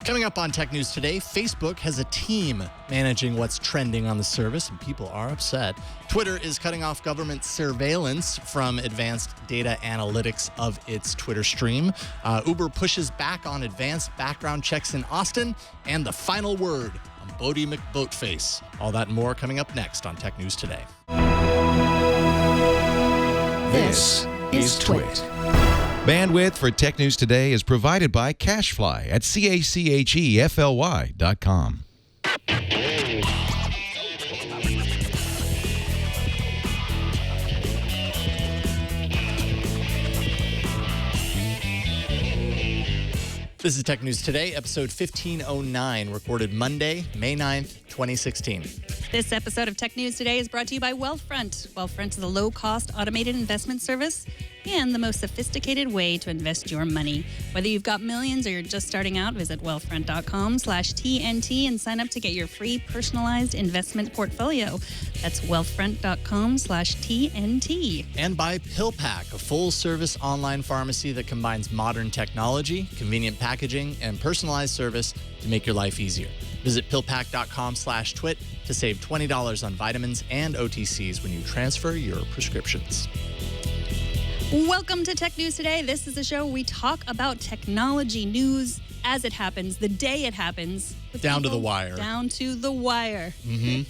Coming up on Tech News Today, Facebook has a team managing what's trending on the service, and people are upset. Twitter is cutting off government surveillance from advanced data analytics of its Twitter stream. Uber pushes back on advanced background checks in Austin, and the final word on Boaty McBoatface. All that and more coming up next on Tech News Today. This is Twit. Bandwidth for Tech News Today is provided by CashFly at CACHEFLY.com. This is Tech News Today, episode 1509, recorded Monday, May 9th, 2016. This episode of Tech News Today is brought to you by Wealthfront. Wealthfront is a low-cost automated investment service and the most sophisticated way to invest your money. Whether you've got millions or you're just starting out, visit wealthfront.com/TNT and sign up to get your free personalized investment portfolio. That's wealthfront.com/TNT. And by PillPack, a full-service online pharmacy that combines modern technology, convenient packaging, and personalized service to make your life easier. Visit pillpack.com/twit to save $20 on vitamins and OTCs when you transfer your prescriptions. Welcome to Tech News Today. This is the show where we talk about technology news as it happens, the day it happens. Down to the wire. Down to the wire. Mm-hmm.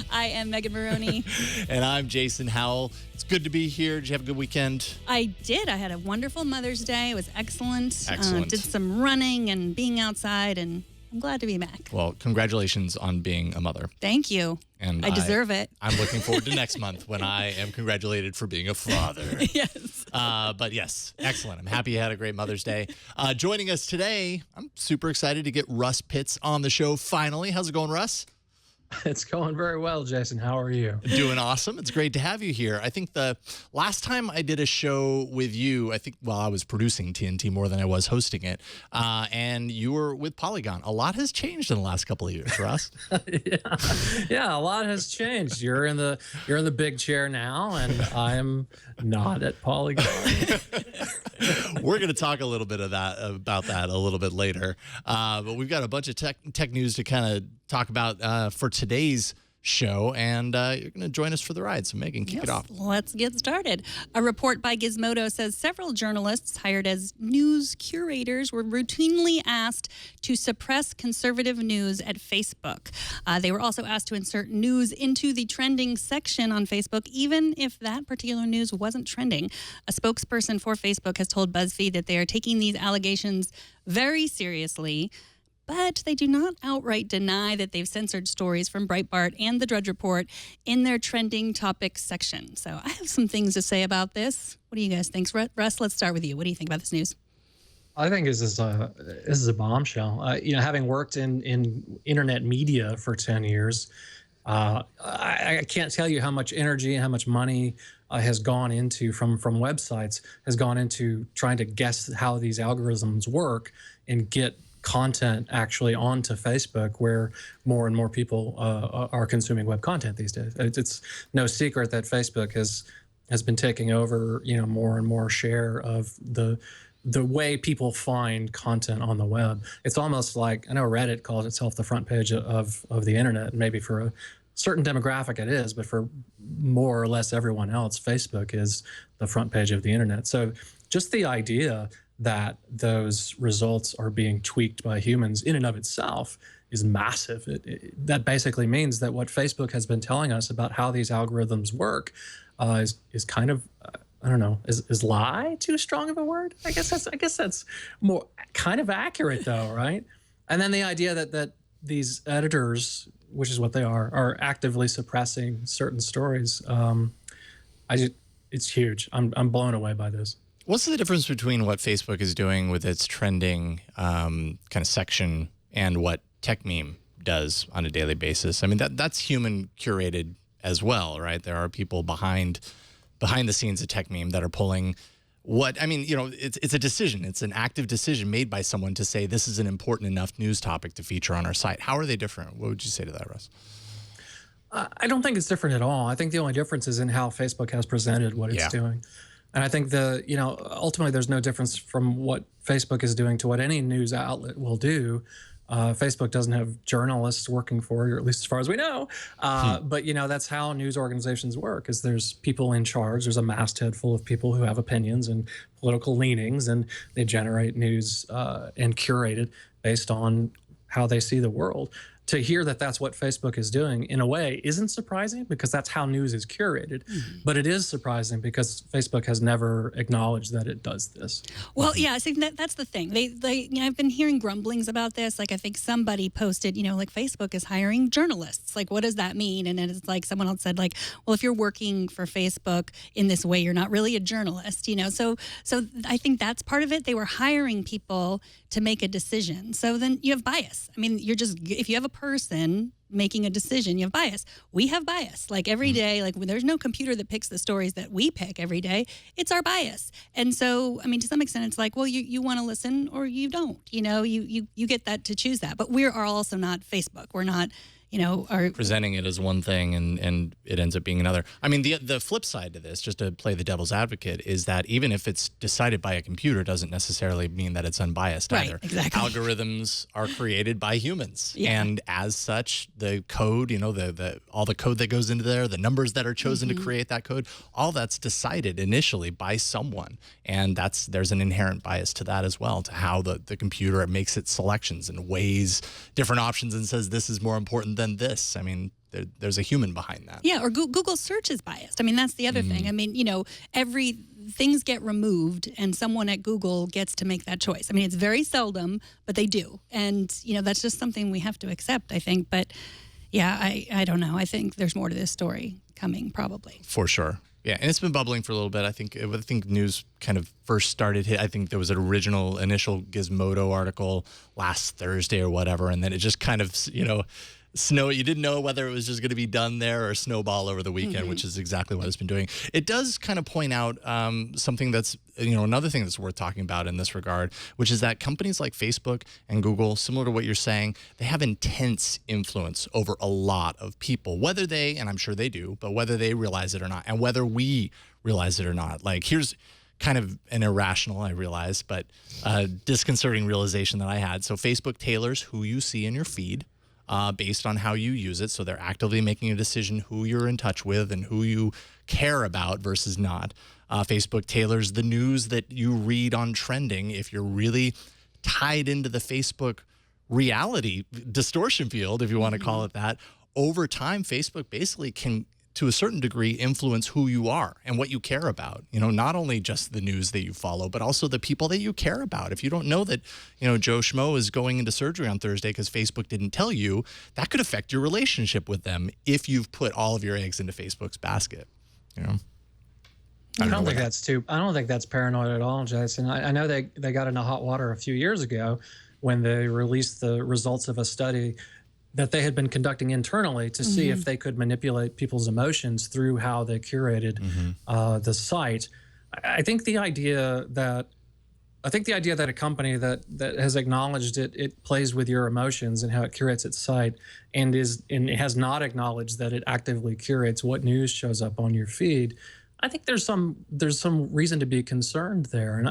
I am Megan Morrone. And I'm Jason Howell. It's good to be here. Did you have a good weekend? I did. I had a wonderful Mother's Day. It was excellent. Excellent. Did some running and being outside, and I'm glad to be back. Well, congratulations on being a mother. Thank you. And I deserve it. I'm looking forward to next month when I am congratulated for being a father. Yes. But yes, excellent. I'm happy you had a great Mother's Day. Joining us today, I'm super excited to get Russ Pitts on the show finally. How's it going, Russ? It's going very well, Jason. How are you? Doing awesome. It's great to have you here. I think the last time I did a show with you, I was producing TNT more than I was hosting it, and you were with Polygon. A lot has changed in the last couple of years, Russ. Yeah, a lot has changed. You're in the big chair now, and I'm not at Polygon. We're going to talk a little bit about that a little bit later, but we've got a bunch of tech news to kind of talk about for today's show, and you're going to join us for the ride. So, Megan, kick it off. Let's get started. A report by Gizmodo says several journalists hired as news curators were routinely asked to suppress conservative news at Facebook. They were also asked to insert news into the trending section on Facebook, even if that particular news wasn't trending. A spokesperson for Facebook has told BuzzFeed that they are taking these allegations very seriously, but they do not outright deny that they've censored stories from Breitbart and the Drudge Report in their trending topics section. So I have some things to say about this. What do you guys think? Russ, let's start with you. What do you think about this news? I think this is a bombshell. Having worked in internet media for 10 years, I can't tell you how much energy and how much money has gone into from websites has gone into trying to guess how these algorithms work and get content actually onto Facebook, where more and more people are consuming web content these days. It's no secret that Facebook has been taking over, more and more share of the way people find content on the web. It's almost like, I know Reddit calls itself the front page of the internet, and maybe for a certain demographic it is, but for more or less everyone else, Facebook is the front page of the internet. So just the idea that those results are being tweaked by humans in and of itself is massive. That basically means that what Facebook has been telling us about how these algorithms work is kind of, I don't know, is lie too strong of a word? I guess that's more kind of accurate though, right? And then the idea that these editors, which is what they are actively suppressing certain stories. It's huge. I'm blown away by this. What's the difference between what Facebook is doing with its trending kind of section and what TechMeme does on a daily basis? I mean, that's human curated as well, right? There are people behind the scenes of TechMeme that are pulling it's a decision. It's an active decision made by someone to say this is an important enough news topic to feature on our site. How are they different? What would you say to that, Russ? I don't think it's different at all. I think the only difference is in how Facebook has presented what it's doing. And I think ultimately there's no difference from what Facebook is doing to what any news outlet will do. Facebook doesn't have journalists working for it, or at least as far as we know. But that's how news organizations work. Is there's people in charge. There's a masthead full of people who have opinions and political leanings, and they generate news and curate it based on how they see the world. To hear that that's what Facebook is doing, in a way, isn't surprising because that's how news is curated. But it is surprising because Facebook has never acknowledged that it does this. Well, yeah, I think that's the thing. I've been hearing grumblings about this. Like, I think somebody posted, like Facebook is hiring journalists. Like, what does that mean? And then it's like someone else said, like, well, if you're working for Facebook in this way, you're not really a journalist. So I think that's part of it. They were hiring people to make a decision. So then you have bias. I mean, if you have a person making a decision, you have bias. We have bias. Like every day, like when there's no computer that picks the stories that we pick every day, it's our bias. And so, I mean, to some extent, it's like, well, you want to listen or you don't. You get that to choose that. But we are also not Facebook. We're not. Presenting it as one thing and it ends up being another. I mean, the flip side to this, just to play the devil's advocate, is that even if it's decided by a computer, doesn't necessarily mean that it's unbiased either. Right, exactly. Algorithms are created by humans, yeah. And as such, the code, all the code that goes into there, the numbers that are chosen to create that code, all that's decided initially by someone, and there's an inherent bias to that as well, to how the computer makes its selections and weighs different options and says this is more important than this. I mean, there's a human behind that. Yeah, or Google search is biased. I mean, that's the other thing. I mean, things get removed and someone at Google gets to make that choice. I mean, it's very seldom, but they do. And, that's just something we have to accept, I think. But yeah, I don't know. I think there's more to this story coming, probably. For sure. Yeah, and it's been bubbling for a little bit. I think news kind of first started hit. I think there was an initial Gizmodo article last Thursday or whatever, and then it just kind of, snow. You didn't know whether it was just going to be done there or snowball over the weekend, which is exactly what it's been doing. It does kind of point out something that's, another thing that's worth talking about in this regard, which is that companies like Facebook and Google, similar to what you're saying, they have intense influence over a lot of people, whether they, and I'm sure they do, but whether they realize it or not, and whether we realize it or not. Like, here's kind of an irrational, I realize, but disconcerting realization that I had. So Facebook tailors who you see in your feed based on how you use it. So they're actively making a decision who you're in touch with and who you care about versus not. Facebook tailors the news that you read on trending. If you're really tied into the Facebook reality distortion field, if you want to call it that, over time, Facebook basically can, to a certain degree, influence who you are and what you care about. Not only just the news that you follow, but also the people that you care about. If you don't know that, Joe Schmo is going into surgery on Thursday because Facebook didn't tell you, that could affect your relationship with them if you've put all of your eggs into Facebook's basket. I don't think that's paranoid at all, Jason. I know they got into hot water a few years ago when they released the results of a study that they had been conducting internally to see if they could manipulate people's emotions through how they curated the site. I think the idea that a company that has acknowledged it plays with your emotions and how it curates its site, and it has not acknowledged that it actively curates what news shows up on your feed, I think there's some reason to be concerned there. And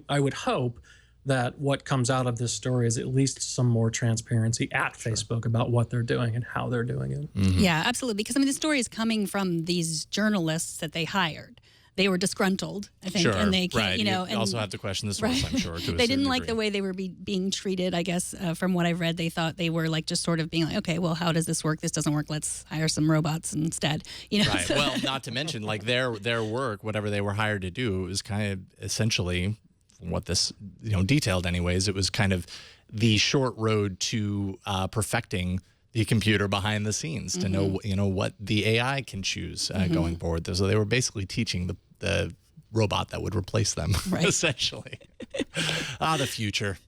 I would hope that what comes out of this story is at least some more transparency at Facebook about what they're doing and how they're doing it. Yeah, absolutely. Because, the story is coming from these journalists that they hired. They were disgruntled, I think, and they can't, You and also have to question the source, I'm sure. They didn't like the way they were being treated, I guess, from what I've read. They thought they were like just sort of being like, okay, well, how does this work? This doesn't work. Let's hire some robots instead. Right. Well, not to mention, like their work, whatever they were hired to do, was kind of essentially what this detailed anyways. It was kind of the short road to perfecting the computer behind the scenes to know what the AI can choose going forward. So they were basically teaching the robot that would replace them, essentially. The future.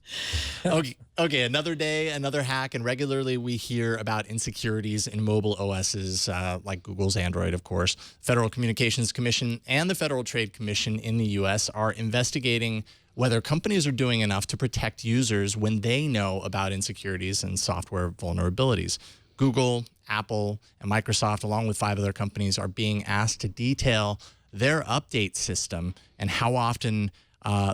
Okay, another day, another hack, and regularly we hear about insecurities in mobile OSs, like Google's Android, of course. Federal Communications Commission and the Federal Trade Commission in the U.S. are investigating whether companies are doing enough to protect users when they know about insecurities and software vulnerabilities. Google, Apple, and Microsoft, along with 5 other companies, are being asked to detail their update system and how often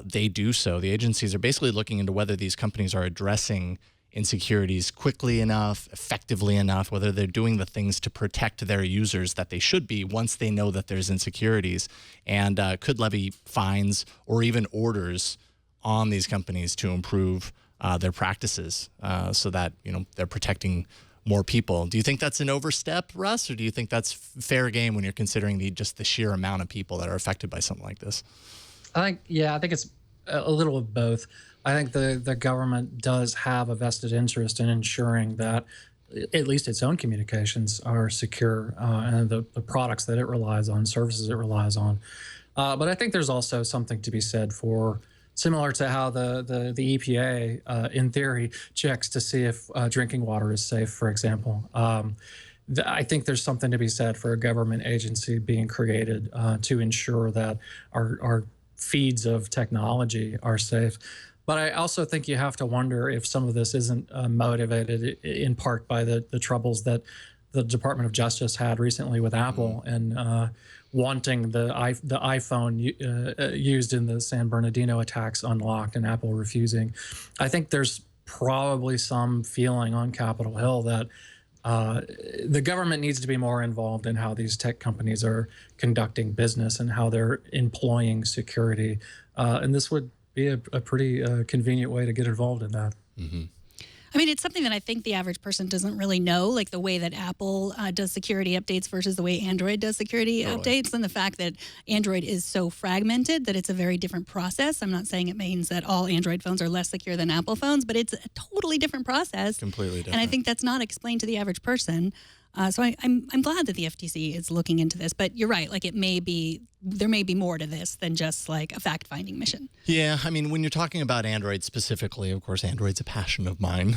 they do so. The agencies are basically looking into whether these companies are addressing insecurities quickly enough, effectively enough, whether they're doing the things to protect their users that they should be once they know that there's insecurities, and could levy fines or even orders on these companies to improve their practices so that, you know, they're protecting more people. Do you think that's an overstep, Russ, or do you think that's fair game when you're considering just the sheer amount of people that are affected by something like this? I think it's a little of both. I think the government does have a vested interest in ensuring that at least its own communications are secure and the products that it relies on, services it relies on. But I think there's also something to be said for, similar to how the EPA, in theory, checks to see if drinking water is safe, for example. I think there's something to be said for a government agency being created to ensure that our feeds of technology are safe. But I also think you have to wonder if some of this isn't motivated in part by the troubles that the Department of Justice had recently with Apple and wanting the iPhone used in the San Bernardino attacks unlocked and Apple refusing. I think there's probably some feeling on Capitol Hill that the government needs to be more involved in how these tech companies are conducting business and how they're employing security. And this would be a pretty convenient way to get involved in that. Mm-hmm. I mean, it's something that I think the average person doesn't really know, like the way that Apple does security updates versus the way Android does security updates, and the fact that Android is so fragmented that it's a very different process. I'm not saying it means that all Android phones are less secure than Apple phones, but it's a totally different process. Completely different. And I think that's not explained to the average person. So I'm glad that the FTC is looking into this, but you're right. Like there may be more to this than just like a fact-finding mission. Yeah, I mean, when you're talking about Android specifically, of course, Android's a passion of mine.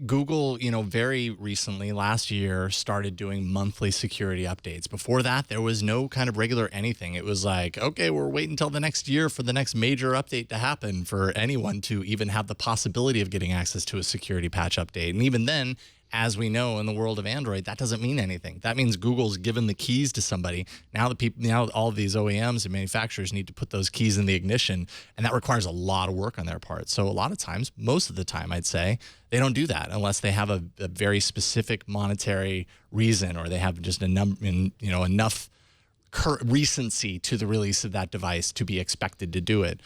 Google, very recently, last year, started doing monthly security updates. Before that, there was no kind of regular anything. It was like, okay, we're waiting until the next year for the next major update to happen for anyone to even have the possibility of getting access to a security patch update. And even then, as we know in the world of Android, that doesn't mean anything. That means Google's given the keys to somebody. Now all of these OEMs and manufacturers need to put those keys in the ignition, and that requires a lot of work on their part. So a lot of times, most of the time, I'd say, they don't do that unless they have a very specific monetary reason, or they have just enough recency to the release of that device to be expected to do it.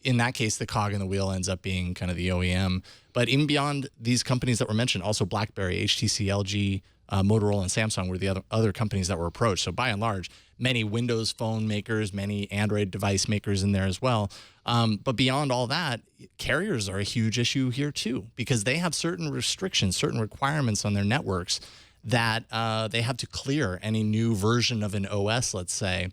In that case, the cog in the wheel ends up being kind of the OEM. But even beyond these companies that were mentioned, also BlackBerry, HTC, LG, Motorola, and Samsung were the other companies that were approached. So by and large, many Windows phone makers, many Android device makers in there as well. But beyond all that, carriers are a huge issue here too, because they have certain restrictions, certain requirements on their networks that they have to clear any new version of an OS, let's say,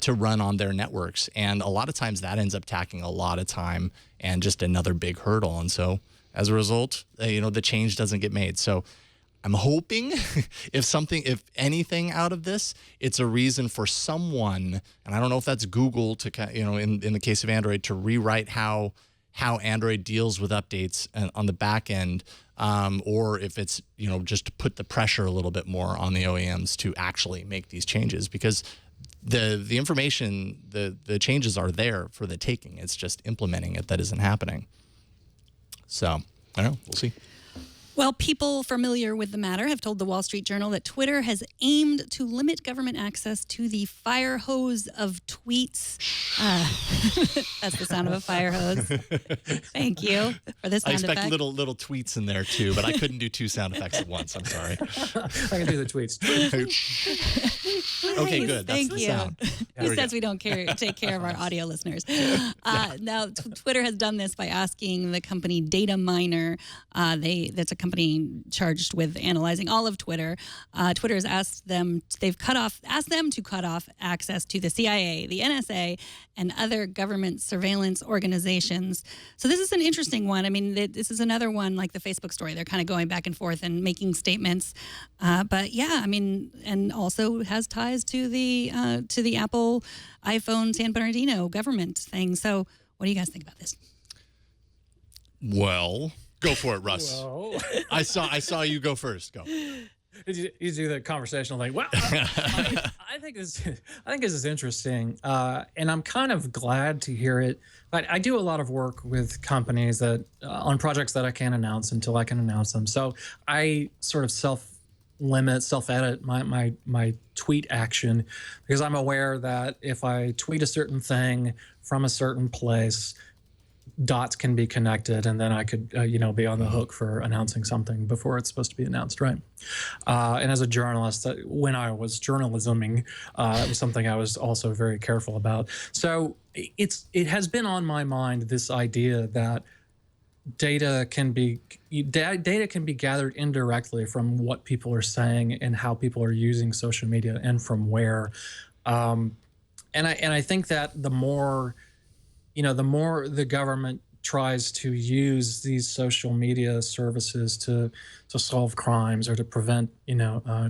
to run on their networks. And a lot of times that ends up tacking a lot of time and just another big hurdle. And so as a result, the change doesn't get made. So I'm hoping if anything out of this, it's a reason for someone, and I don't know if that's Google to, in the case of Android, to rewrite how Android deals with updates on the back end, or if it's, just to put the pressure a little bit more on the OEMs to actually make these changes, because the information, the changes are there for the taking. It's just implementing it that isn't happening. So, I don't know. We'll see. Well, people familiar with the matter have told the Wall Street Journal that Twitter has aimed to limit government access to the fire hose of tweets. That's the sound of a fire hose. Thank you for the sound effect. I expect little tweets in there too, but I couldn't do two sound effects at once. I'm sorry. I can do the tweets. Okay, good. That's Thank the you. sound. He says we don't take care of our audio listeners. Now, Twitter has done this by asking the company Data Miner. That's a company charged with analyzing all of Twitter. Twitter has asked them to cut off access to the CIA, the NSA, and other government surveillance organizations. So this is an interesting one. I mean, this is another one like the Facebook story. They're kind of going back and forth and making statements. But yeah, I mean, and also has ties to the Apple iPhone San Bernardino government thing. So what do you guys think about this? Well, go for it, Russ. I saw you go first. Go. You do the conversational thing. Well, I think this is interesting, and I'm kind of glad to hear it. But I do a lot of work with companies that on projects that I can't announce until I can announce them. So I sort of self-edit my tweet action, because I'm aware that if I tweet a certain thing from a certain place, dots can be connected, and then I could, be on the hook for announcing something before it's supposed to be announced, right? And as a journalist, when I was journalisming, it was something I was also very careful about. So it has been on my mind, this idea that data can be gathered indirectly from what people are saying and how people are using social media and from where. And I think that the more the government tries to use these social media services to solve crimes or to prevent,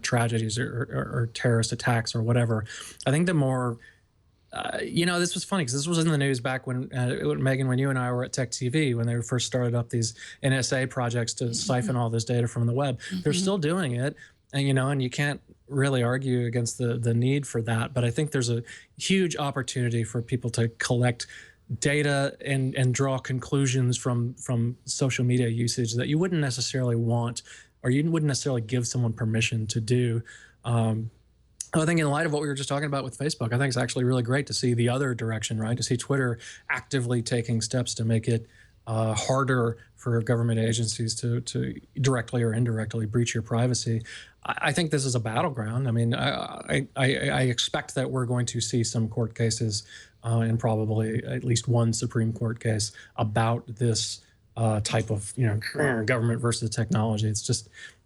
tragedies or terrorist attacks or whatever, I think the more, this was funny because this was in the news back when, Megan, when you and I were at Tech TV, when they first started up these NSA projects to siphon all this data from the web. They're still doing it. And you can't really argue against the need for that. But I think there's a huge opportunity for people to collect data and draw conclusions from social media usage that you wouldn't necessarily want, or you wouldn't necessarily give someone permission to do. I think in light of what we were just talking about with Facebook, I think it's actually really great to see the other direction, right? To see Twitter actively taking steps to make it harder for government agencies to directly or indirectly breach your privacy. I think this is a battleground. I mean, I expect that we're going to see some court cases and probably at least one Supreme Court case about this type of, government versus technology.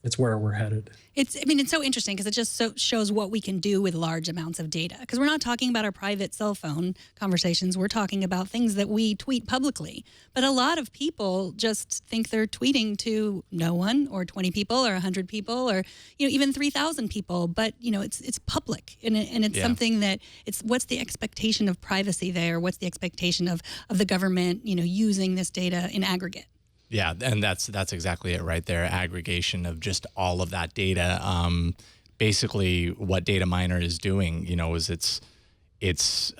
It's where we're headed. It's so interesting because it just shows what we can do with large amounts of data. Because we're not talking about our private cell phone conversations. We're talking about things that we tweet publicly. But a lot of people just think they're tweeting to no one, or 20 people, or 100 people, or even 3,000 people. But it's public, and it's something that what's the expectation of privacy there? What's the expectation of the government using this data in aggregate? Yeah, and that's exactly it right there. Aggregation of just all of that data. Basically, what Data Miner is doing, is it's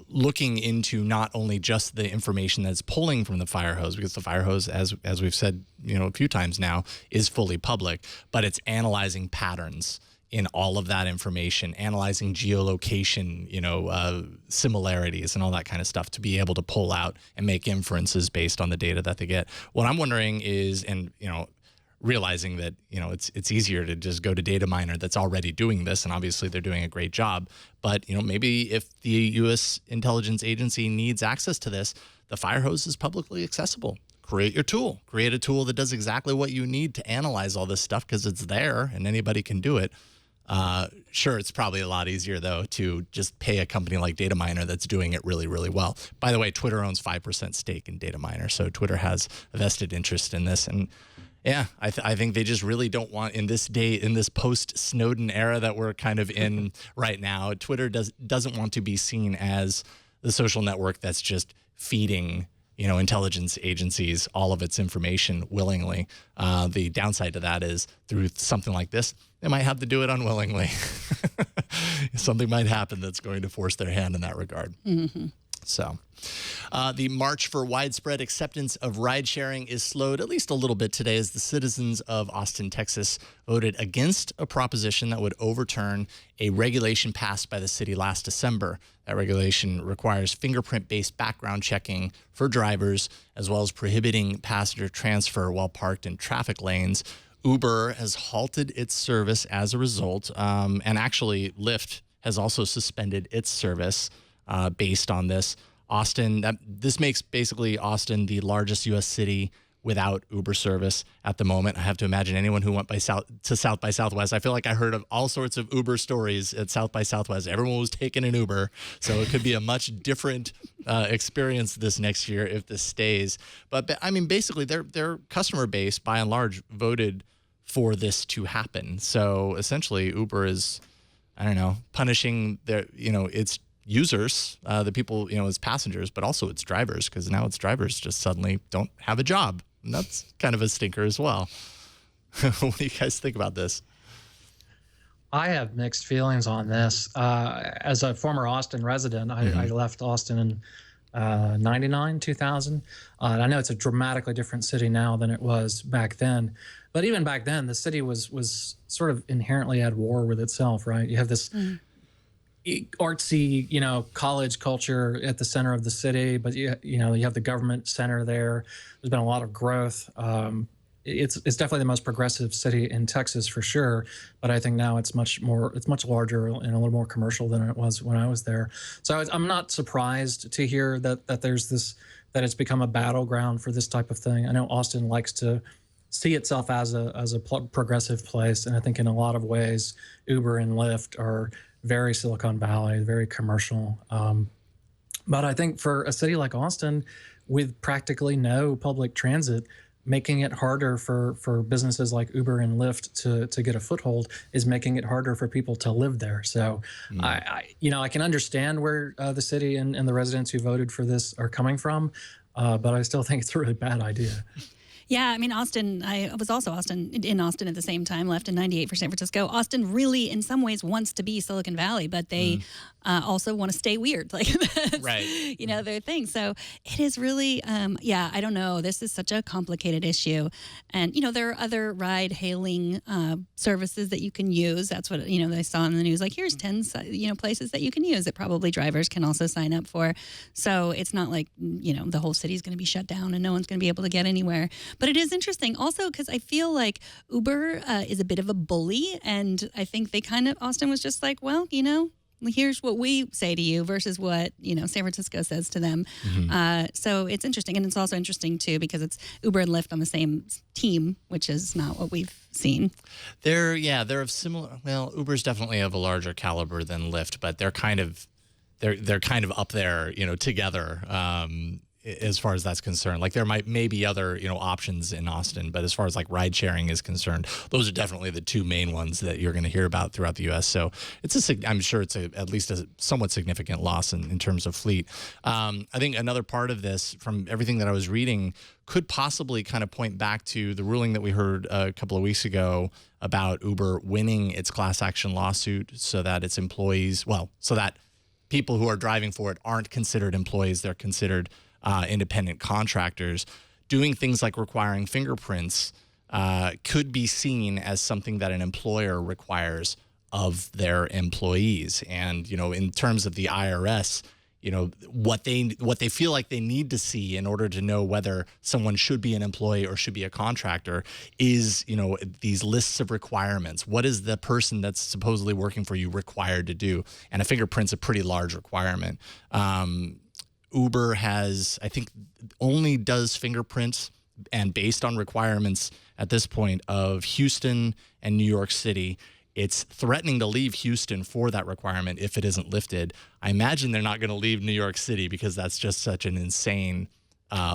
looking into not only just the information that's pulling from the fire hose, because the fire hose, as we've said, a few times now, is fully public, but it's analyzing patterns in all of that information, analyzing geolocation, similarities and all that kind of stuff to be able to pull out and make inferences based on the data that they get. What I'm wondering is, and realizing that it's easier to just go to Data Miner that's already doing this, and obviously they're doing a great job. But maybe if the U.S. intelligence agency needs access to this, the fire hose is publicly accessible. Create your tool. Create a tool that does exactly what you need to analyze all this stuff, because it's there and anybody can do it. Sure, it's probably a lot easier, though, to just pay a company like Data Miner that's doing it really, really well. By the way, Twitter owns 5% stake in Data Miner, so Twitter has a vested interest in this. And yeah, I think they just really don't want, in this post-Snowden era that we're kind of in right now, Twitter doesn't want to be seen as the social network that's just feeding intelligence agencies all of its information willingly. The downside to that is, through something like this, they might have to do it unwillingly. Something might happen that's going to force their hand in that regard. Mm-hmm. So the march for widespread acceptance of ride sharing is slowed at least a little bit today, as the citizens of Austin, Texas voted against a proposition that would overturn a regulation passed by the city last December. That regulation requires fingerprint-based background checking for drivers, as well as prohibiting passenger transfer while parked in traffic lanes. Uber has halted its service as a result, and actually Lyft has also suspended its service based on this. This makes basically Austin the largest U.S. city without Uber service at the moment. I have to imagine anyone who went to South by Southwest, I feel like I heard of all sorts of Uber stories at South by Southwest. Everyone was taking an Uber, so it could be a much different experience this next year if this stays. But I mean, basically, their customer base, by and large, voted for this to happen. So essentially, Uber is, punishing its users, the people, as passengers, but also its drivers, because now its drivers just suddenly don't have a job. And that's kind of a stinker as well. What do you guys think about this? I have mixed feelings on this. As a former Austin resident, I left Austin in 99, 2000. And I know it's a dramatically different city now than it was back then. But even back then, the city was sort of inherently at war with itself, right? You have this artsy, college culture at the center of the city, but you have the government center there. There's been a lot of growth. It's definitely the most progressive city in Texas for sure, but I think now it's much larger and a little more commercial than it was when I was there. So I'm not surprised to hear that there's that it's become a battleground for this type of thing. I know Austin likes to see itself as a progressive place, and I think in a lot of ways, Uber and Lyft are very Silicon Valley, very commercial. But I think for a city like Austin, with practically no public transit, making it harder for businesses like Uber and Lyft to get a foothold is making it harder for people to live there. So I can understand where the city and the residents who voted for this are coming from, but I still think it's a really bad idea. Yeah, I mean, Austin, I was also in Austin at the same time, left in 98 for San Francisco. Austin really, in some ways, wants to be Silicon Valley, but they also want to stay weird. Like, that's, right. Their thing. So it is really, I don't know. This is such a complicated issue. And, there are other ride hailing services that you can use. That's what, they saw in the news. Like, here's 10, places that you can use that probably drivers can also sign up for. So it's not like, the whole city's going to be shut down and no one's going to be able to get anywhere. But it is interesting also because I feel like Uber is a bit of a bully. And I think Austin was just like, well, here's what we say to you versus what, San Francisco says to them. So it's interesting. And it's also interesting, too, because it's Uber and Lyft on the same team, which is not what we've seen. They're of similar. Well, Uber's definitely of a larger caliber than Lyft, but they're kind of up there, together. As far as that's concerned, like there may be other options in Austin, but as far as like ride sharing is concerned, those are definitely the two main ones that you're going to hear about throughout the U.S. So I'm sure it's at least a somewhat significant loss in terms of fleet. I think another part of this, from everything that I was reading, could possibly kind of point back to the ruling that we heard a couple of weeks ago about Uber winning its class action lawsuit, so that its employees, so that people who are driving for it aren't considered employees; they're considered independent contractors. Doing things like requiring fingerprints could be seen as something that an employer requires of their employees. And, in terms of the IRS, what they feel like they need to see in order to know whether someone should be an employee or should be a contractor is, these lists of requirements. What is the person that's supposedly working for you required to do? And a fingerprint's a pretty large requirement. Uber has, I think, only does fingerprints, and based on requirements at this point of Houston and New York City, it's threatening to leave Houston for that requirement if it isn't lifted. I imagine they're not going to leave New York City because that's just such an insane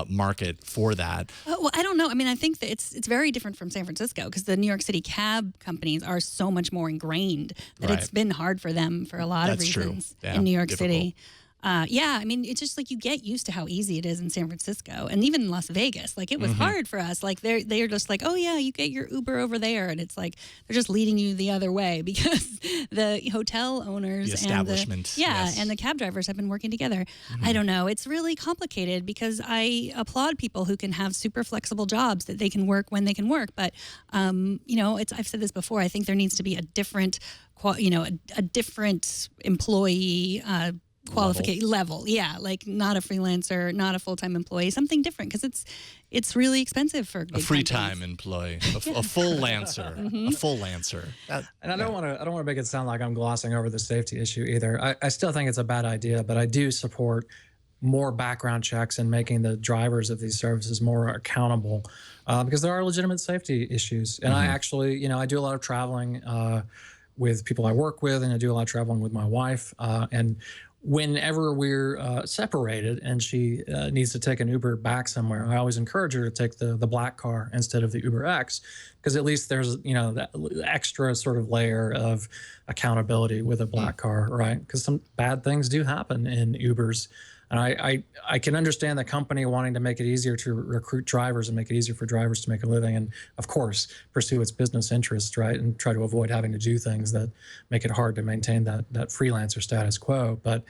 market for that. Well, I don't know. I mean, I think that it's very different from San Francisco because the New York City cab companies are so much more ingrained that It's been hard for them for a lot of reasons in New York City. I mean, it's just like you get used to how easy it is in San Francisco and even Las Vegas. Like it was hard for us. Like they're just like, oh yeah, you get your Uber over there, and it's like they're just leading you the other way because the hotel owners, the establishment, and the cab drivers have been working together. I don't know. It's really complicated because I applaud people who can have super flexible jobs that they can work when they can work. But I've said this before. I think there needs to be a different, a different employee. Qualification level, like not a freelancer, not a full-time employee, something different because it's really expensive for a free-time employee, a full lancer, a full lancer. And I don't want to make it sound like I'm glossing over the safety issue either. I still think it's a bad idea, but I do support more background checks and making the drivers of these services more accountable because there are legitimate safety issues. And I actually, I do a lot of traveling with people I work with, and I do a lot of traveling with my wife, and whenever we're separated and she needs to take an Uber back somewhere, I always encourage her to take the black car instead of the Uber X, because at least there's, that extra sort of layer of accountability with a black car, right? Because some bad things do happen in Ubers. And I can understand the company wanting to make it easier to recruit drivers and make it easier for drivers to make a living, and of course pursue its business interests, right, and try to avoid having to do things that make it hard to maintain that freelancer status quo. But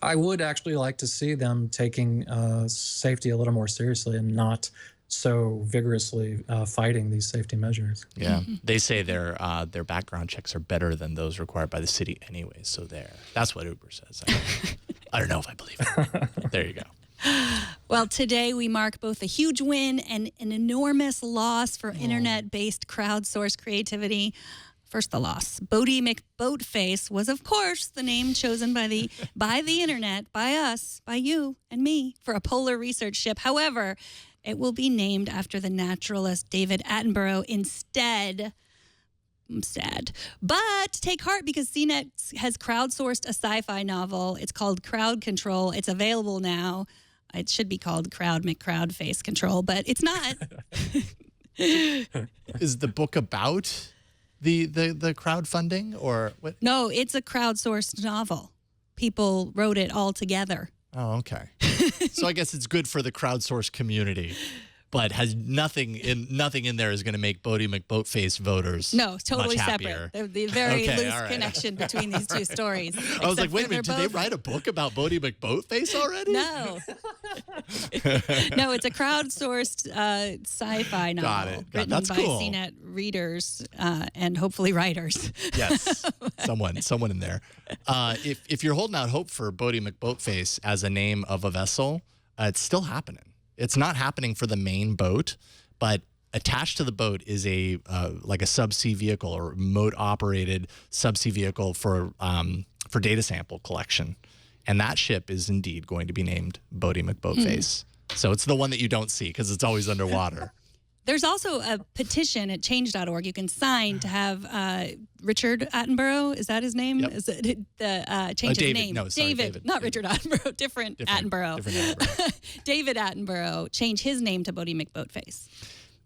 I would actually like to see them taking safety a little more seriously and not so vigorously fighting these safety measures. Yeah, they say their background checks are better than those required by the city anyway. So that's what Uber says. I don't know if I believe it. There you go. Well, today we mark both a huge win and an enormous loss for internet-based crowdsourced creativity. First, the loss. Boaty McBoatface was, of course, the name chosen by the internet, by us, by you and me, for a polar research ship. However, it will be named after the naturalist David Attenborough instead. I'm sad. But take heart, because CNET has crowdsourced a sci-fi novel. It's called Crowd Control. It's available now. It should be called Crowd McCrowdface Control, but it's not. Is the book about the crowdfunding or what? No, it's a crowdsourced novel. People wrote it all together. Oh, okay. So I guess it's good for the crowdsourced community, but has nothing in there is going to make Boaty McBoatface voters. No, totally much separate. happier. The very Okay, loose all right. connection between these two stories. I was like, wait a minute, Except did they both- write a book about Boaty McBoatface already? No. No, it's a crowdsourced sci-fi novel Got it. written That's by cool. CNET readers and hopefully writers. Yes, someone in there. If you're holding out hope for Boaty McBoatface as a name of a vessel, it's still happening. It's not happening for the main boat, but attached to the boat is like a subsea vehicle or remote operated subsea vehicle for data sample collection, and that ship is indeed going to be named Boaty McBoatface. So it's the one that you don't see because it's always underwater. There's also a petition at change.org you can sign to have Richard Attenborough, is that his name? Yep. Is it the change David. his name? No, sorry, David, not Richard Attenborough, different Attenborough. Different Attenborough. David Attenborough change his name to Boaty McBoatface,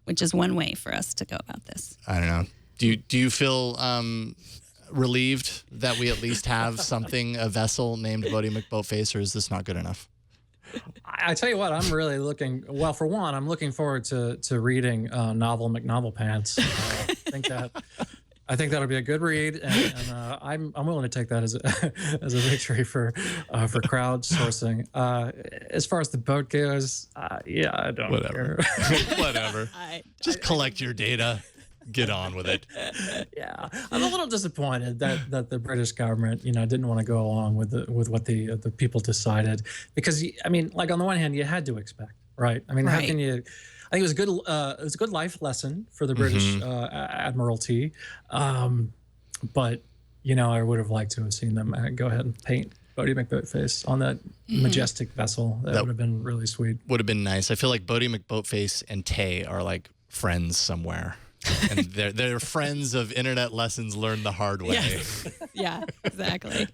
which is one way for us to go about this. I don't know. Do you feel relieved that we at least have a vessel named Boaty McBoatface, or is this not good enough? I tell you what, I'm really looking. Well, for one, I'm looking forward to reading Novel McNovel Pants. I think that'll be a good read, and I'm willing to take that as a victory for crowdsourcing. As far as the boat goes, yeah, I don't care. Whatever. Just collect your data. Get on with it. Yeah, I'm a little disappointed that the British government, didn't want to go along with what the people decided, because I mean, like on the one hand, you had to expect, right? I mean, how can you? I think it was a good life lesson for the British Admiralty, but I would have liked to have seen them go ahead and paint Boaty McBoatface on that majestic vessel. That would have been really sweet. Would have been nice. I feel like Boaty McBoatface and Tay are like friends somewhere. And they're friends of internet lessons learned the hard way. Yes. Yeah, exactly.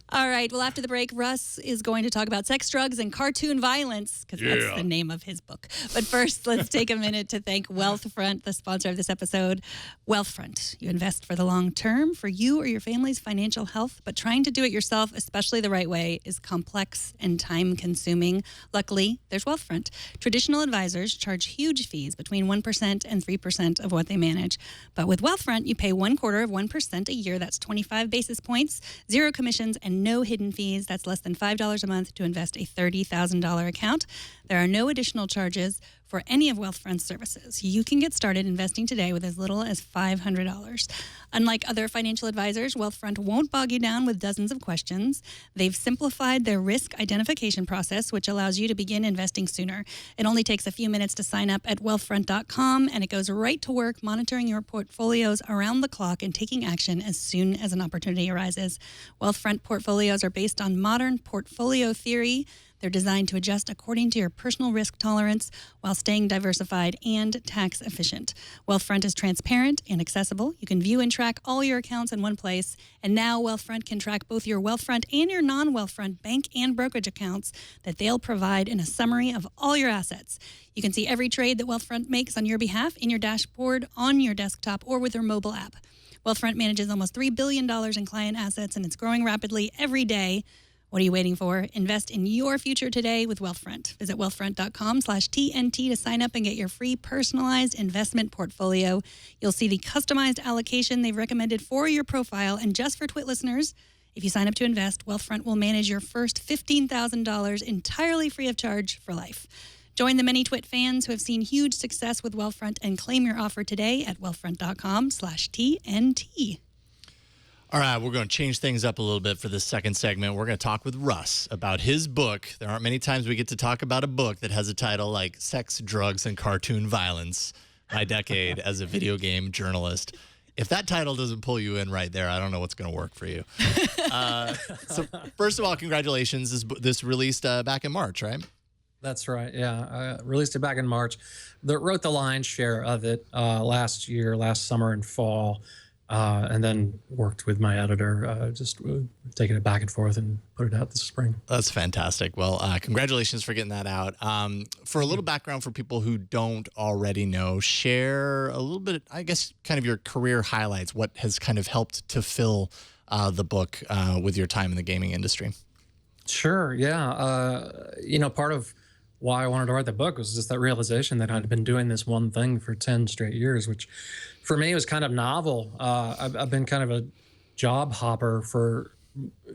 All right. Well, after the break, Russ is going to talk about sex, drugs, and cartoon violence, because that's the name of his book. But first, let's take a minute to thank Wealthfront, the sponsor of this episode. Wealthfront. You invest for the long term for you or your family's financial health, but trying to do it yourself, especially the right way, is complex and time-consuming. Luckily, there's Wealthfront. Traditional advisors charge huge fees, between 1% and 3% of what they manage. But with Wealthfront, you pay 0.25% a year. That's 25 basis points, zero commissions, and no hidden fees. That's less than $5 a month to invest a $30,000 account. There are no additional charges for any of Wealthfront's services. You can get started investing today with as little as $500. Unlike other financial advisors, Wealthfront won't bog you down with dozens of questions. They've simplified their risk identification process, which allows you to begin investing sooner. It only takes a few minutes to sign up at wealthfront.com, and it goes right to work monitoring your portfolios around the clock and taking action as soon as an opportunity arises. Wealthfront portfolios are based on modern portfolio theory. They're designed to adjust according to your personal risk tolerance while staying diversified and tax efficient. Wealthfront is transparent and accessible. You can view and track all your accounts in one place. And now Wealthfront can track both your Wealthfront and your non-Wealthfront bank and brokerage accounts that they'll provide in a summary of all your assets. You can see every trade that Wealthfront makes on your behalf in your dashboard, on your desktop, or with their mobile app. Wealthfront manages almost $3 billion in client assets, and it's growing rapidly every day. What are you waiting for? Invest in your future today with Wealthfront. Visit wealthfront.com/TNT to sign up and get your free personalized investment portfolio. You'll see the customized allocation they've recommended for your profile. And just for Twit listeners, if you sign up to invest, Wealthfront will manage your first $15,000 entirely free of charge for life. Join the many Twit fans who have seen huge success with Wealthfront and claim your offer today at wealthfront.com/TNT. All right, we're going to change things up a little bit for this second segment. We're going to talk with Russ about his book. There aren't many times we get to talk about a book that has a title like Sex, Drugs, and Cartoon Violence, My Decade as a Video Game Journalist. If that title doesn't pull you in right there, I don't know what's going to work for you. So first of all, congratulations. This released back in March, right? That's right. Yeah, I released it back in March. Wrote the lion's share of it last summer and fall. And then worked with my editor, just taking it back and forth and put it out this spring. That's fantastic. Well, congratulations for getting that out. For a little background for people who don't already know, share a little bit, I guess, kind of your career highlights, what has kind of helped to fill the book with your time in the gaming industry. Sure, yeah. Part of why I wanted to write the book was just that realization that I'd been doing this one thing for 10 straight years, which for me was kind of novel. I've been kind of a job hopper for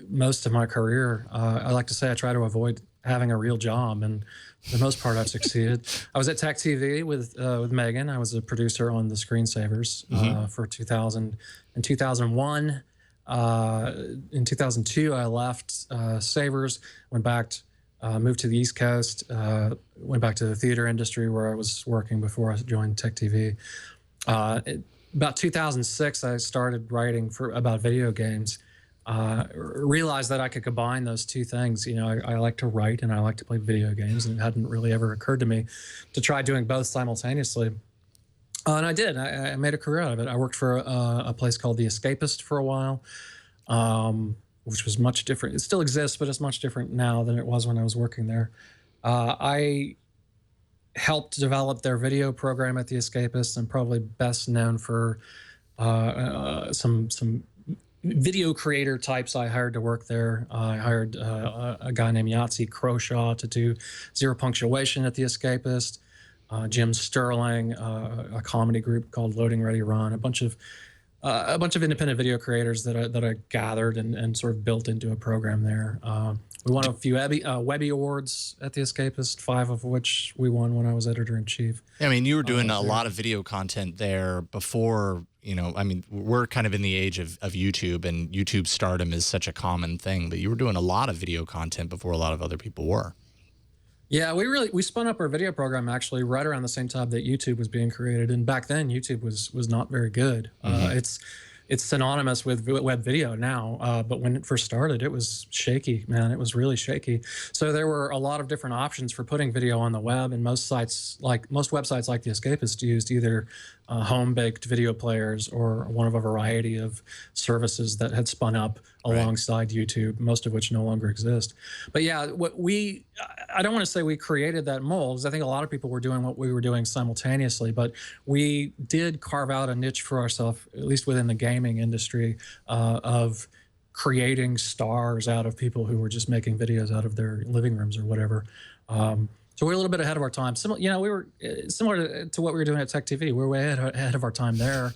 most of my career. I like to say I try to avoid having a real job, and for the most part I've succeeded. I was at Tech TV with Megan. I was a producer on the Screensavers for 2000 and 2001. In 2002 I left Savers, went back moved to the East Coast, went back to the theater industry where I was working before I joined Tech TV. About 2006, I started writing about video games. Realized that I could combine those two things. I like to write and I like to play video games, and it hadn't really ever occurred to me to try doing both simultaneously. And I did. I made a career out of it. I worked for a place called The Escapist for a while. Which was much different. It still exists, but it's much different now than it was when I was working there. I helped develop their video program at The Escapist. I'm probably best known for some video creator types I hired to work there. I hired a guy named Yahtzee Croshaw to do Zero Punctuation at The Escapist. Jim Sterling, a comedy group called Loading Ready Run, a bunch of independent video creators that I gathered and sort of built into a program there. We won a few Webby Awards at The Escapist, 5 of which we won when I was editor-in-chief. I mean, you were doing a lot of video content there before, we're kind of in the age of YouTube, and YouTube stardom is such a common thing, but you were doing a lot of video content before a lot of other people were. Yeah, we spun up our video program actually right around the same time that YouTube was being created, and back then YouTube was not very good. It's synonymous with web video now, but when it first started, it was shaky, man. It was really shaky. So there were a lot of different options for putting video on the web, and most websites like The Escapist used either home-baked video players or one of a variety of services that had spun up alongside YouTube, most of which no longer exist. But yeah, I don't want to say we created that mold, because I think a lot of people were doing what we were doing simultaneously, but we did carve out a niche for ourselves, at least within the gaming industry, of creating stars out of people who were just making videos out of their living rooms or whatever. So we're a little bit ahead of our time. We were similar to what we were doing at Tech TV. We were way ahead of our time there.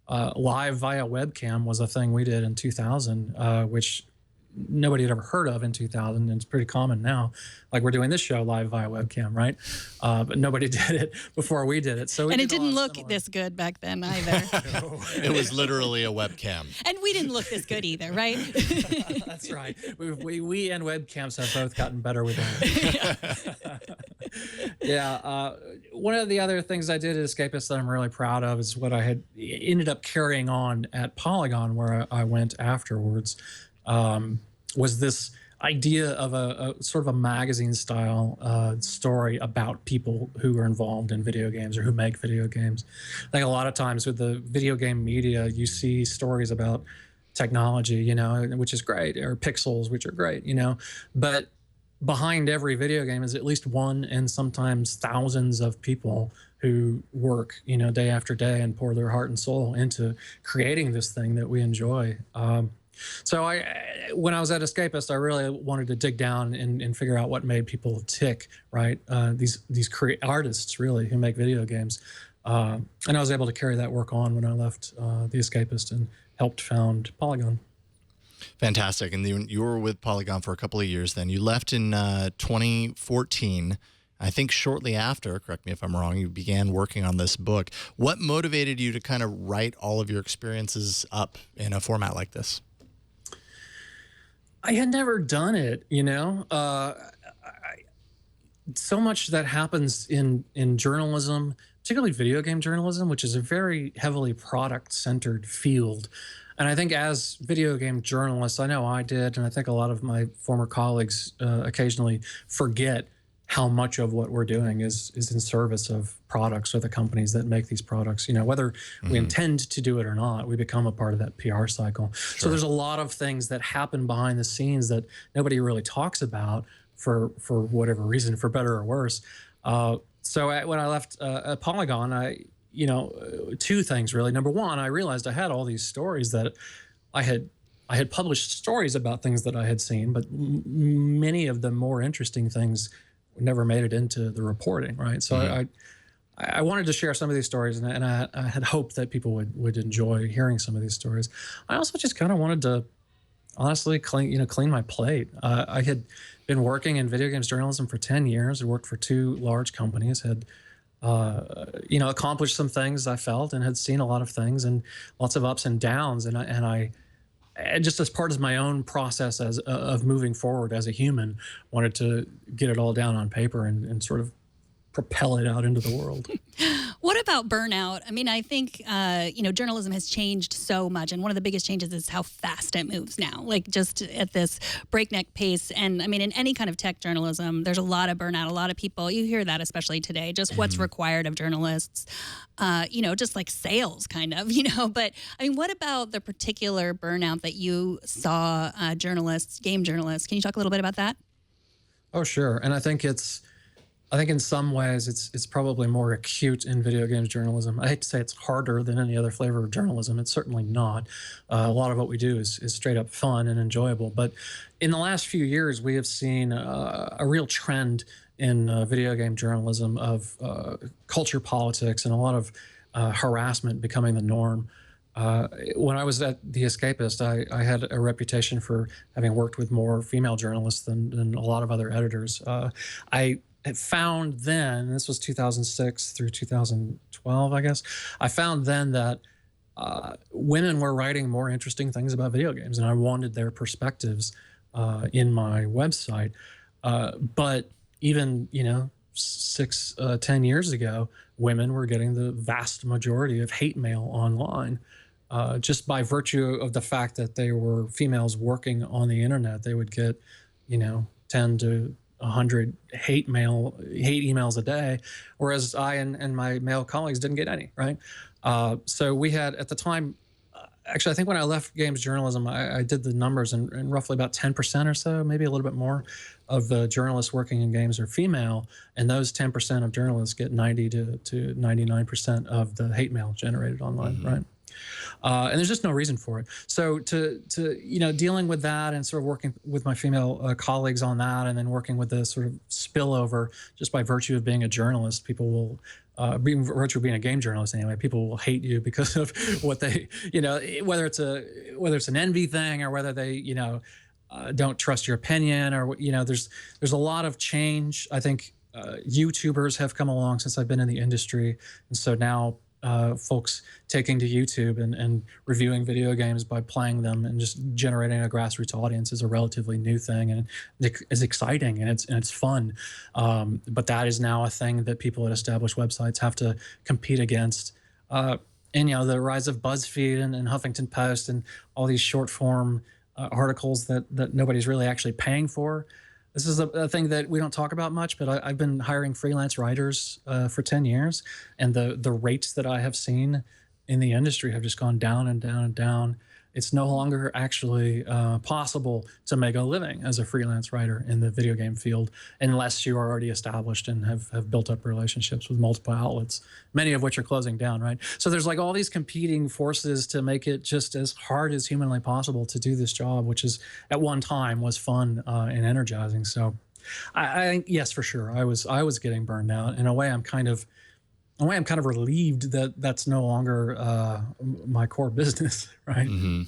Live via webcam was a thing we did in 2000, which nobody had ever heard of in 2000, and it's pretty common now. Like, we're doing this show live via webcam, right? But nobody did it before we did it. And it didn't look this good back then either. It was literally a webcam. And we didn't look this good either, right? That's right. We and webcams have both gotten better with that. Yeah. One of the other things I did at Escapist that I'm really proud of is what I had ended up carrying on at Polygon, where I went afterwards. Was this idea of a sort of a magazine style story about people who are involved in video games or who make video games. I think a lot of times with the video game media, you see stories about technology, which is great, or pixels, which are great, but behind every video game is at least one and sometimes thousands of people who work, day after day and pour their heart and soul into creating this thing that we enjoy. So when I was at Escapist, I really wanted to dig down and figure out what made people tick, right? These artists really who make video games. And I was able to carry that work on when I left The Escapist and helped found Polygon. Fantastic. And you were with Polygon for a couple of years then. You left in 2014. I think shortly after, correct me if I'm wrong, you began working on this book. What motivated you to kind of write all of your experiences up in a format like this? I had never done it, you know. So much that happens in journalism, particularly video game journalism, which is a very heavily product-centered field. And I think as video game journalists, I know I did, and I think a lot of my former colleagues occasionally forget how much of what we're doing is in service of products or the companies that make these products. You know, whether we intend to do it or not, we become a part of that PR cycle. Sure. So there's a lot of things that happen behind the scenes that nobody really talks about for whatever reason, for better or worse. So when I left Polygon, two things really. Number one, I realized I had all these stories that I had published stories about things that I had seen, but many of the more interesting things never made it into the reporting, right? So I wanted to share some of these stories, and I had hoped that people would enjoy hearing some of these stories. I also just kind of wanted to honestly clean my plate. I had been working in video games journalism for 10 years. I worked for 2 large companies, had accomplished some things I felt, and had seen a lot of things and lots of ups and downs. And I just as part of my own process of moving forward as a human, wanted to get it all down on paper and sort of propel it out into the world. What about burnout? I mean, I think, journalism has changed so much. And one of the biggest changes is how fast it moves now, like just at this breakneck pace. And I mean, in any kind of tech journalism, there's a lot of burnout, a lot of people. You hear that especially today, just what's required of journalists, just like sales kind of, But I mean, what about the particular burnout that you saw game journalists? Can you talk a little bit about that? Oh, sure. And I think in some ways it's probably more acute in video games journalism. I hate to say it's harder than any other flavor of journalism. It's certainly not. A lot of what we do is straight up fun and enjoyable. But in the last few years, we have seen a real trend in video game journalism of culture politics and a lot of harassment becoming the norm. When I was at The Escapist, I had a reputation for having worked with more female journalists than a lot of other editors. I had found then, this was 2006 through 2012, I guess, I found then that women were writing more interesting things about video games, and I wanted their perspectives in my website. But even, 10 years ago, women were getting the vast majority of hate mail online. Just by virtue of the fact that they were females working on the internet, they would get, 10 to 100 hate emails a day, whereas I and my male colleagues didn't get any, right? So we had, at the time, actually, I think when I left games journalism, I did the numbers, and roughly about 10% or so, maybe a little bit more, of the journalists working in games are female, and those 10% of journalists get 90 to 99% of the hate mail generated online, right? And there's just no reason for it. So to dealing with that and sort of working with my female colleagues on that, and then working with the sort of spillover, just by virtue of being a journalist, people will, virtue of being a game journalist anyway, people will hate you because of what they, whether it's an envy thing or whether they, don't trust your opinion, or, there's a lot of change. I think YouTubers have come along since I've been in the industry. And so now folks taking to YouTube and reviewing video games by playing them and just generating a grassroots audience is a relatively new thing, and it's exciting and it's fun. But that is now a thing that people at established websites have to compete against. And the rise of BuzzFeed and Huffington Post and all these short form articles that nobody's really actually paying for. This is a thing that we don't talk about much, but I've been hiring freelance writers for 10 years, and the rates that I have seen in the industry have just gone down and down and down. It's no longer actually possible to make a living as a freelance writer in the video game field unless you are already established and have built up relationships with multiple outlets, many of which are closing down, right? So there's like all these competing forces to make it just as hard as humanly possible to do this job, which is at one time was fun and energizing. So I yes, for sure, I was getting burned out. In a way, I'm kind of relieved that that's no longer my core business, right? Mm-hmm.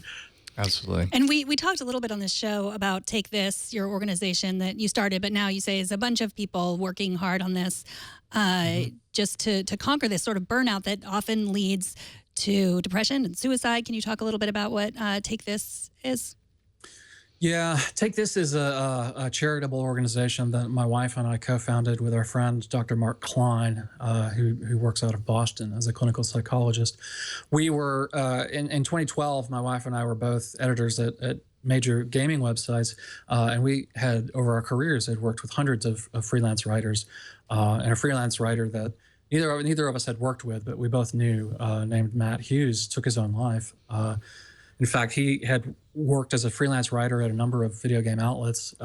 Absolutely. And we talked a little bit on this show about Take This, your organization that you started, but now you say is a bunch of people working hard on this just to conquer this sort of burnout that often leads to depression and suicide. Can you talk a little bit about what Take This is? Yeah, Take This is a charitable organization that my wife and I co-founded with our friend Dr. Mark Klein, who works out of Boston as a clinical psychologist. We were, in 2012, my wife and I were both editors at major gaming websites, and we had, over our careers, had worked with hundreds of freelance writers, and a freelance writer that neither of us had worked with, but we both knew, named Matt Hughes, took his own life. In fact, he had worked as a freelance writer at a number of video game outlets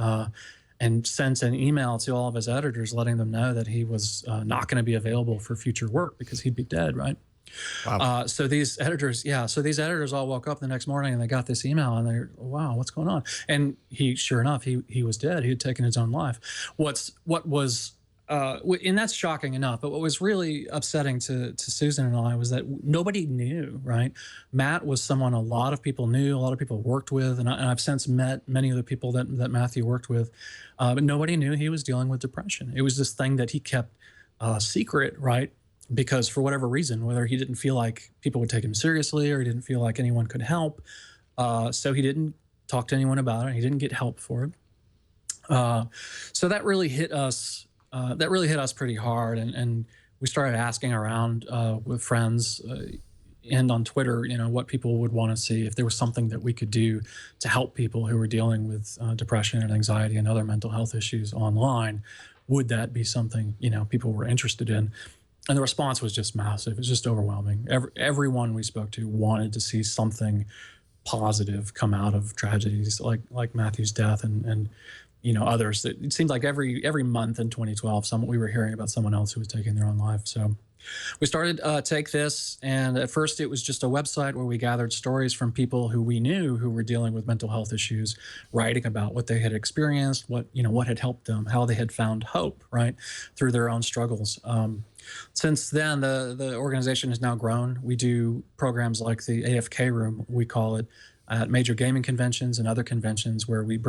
and sent an email to all of his editors letting them know that he was not going to be available for future work because he'd be dead, right? Wow. So these editors all woke up the next morning and they got this email and they're, wow, what's going on? And sure enough, he was dead. He had taken his own life. And that's shocking enough, but what was really upsetting to Susan and I was that nobody knew, right? Matt was someone a lot of people knew, a lot of people worked with, and I've since met many of the people that Matthew worked with, but nobody knew he was dealing with depression. It was this thing that he kept secret, right? Because for whatever reason, whether he didn't feel like people would take him seriously or he didn't feel like anyone could help, so he didn't talk to anyone about it. He didn't get help for it. So that really hit us. That really hit us pretty hard, and we started asking around with friends and on Twitter, what people would want to see, if there was something that we could do to help people who were dealing with depression and anxiety and other mental health issues online. Would that be something people were interested in? And the response was just massive. It was just overwhelming. Everyone we spoke to wanted to see something positive come out of tragedies like Matthew's death and others. It seemed like every month in 2012, we were hearing about someone else who was taking their own life. So we started Take This, and at first it was just a website where we gathered stories from people who we knew who were dealing with mental health issues, writing about what they had experienced, what had helped them, how they had found hope, right, through their own struggles. Since then, the organization has now grown. We do programs like the AFK Room, we call it, at major gaming conventions and other conventions where we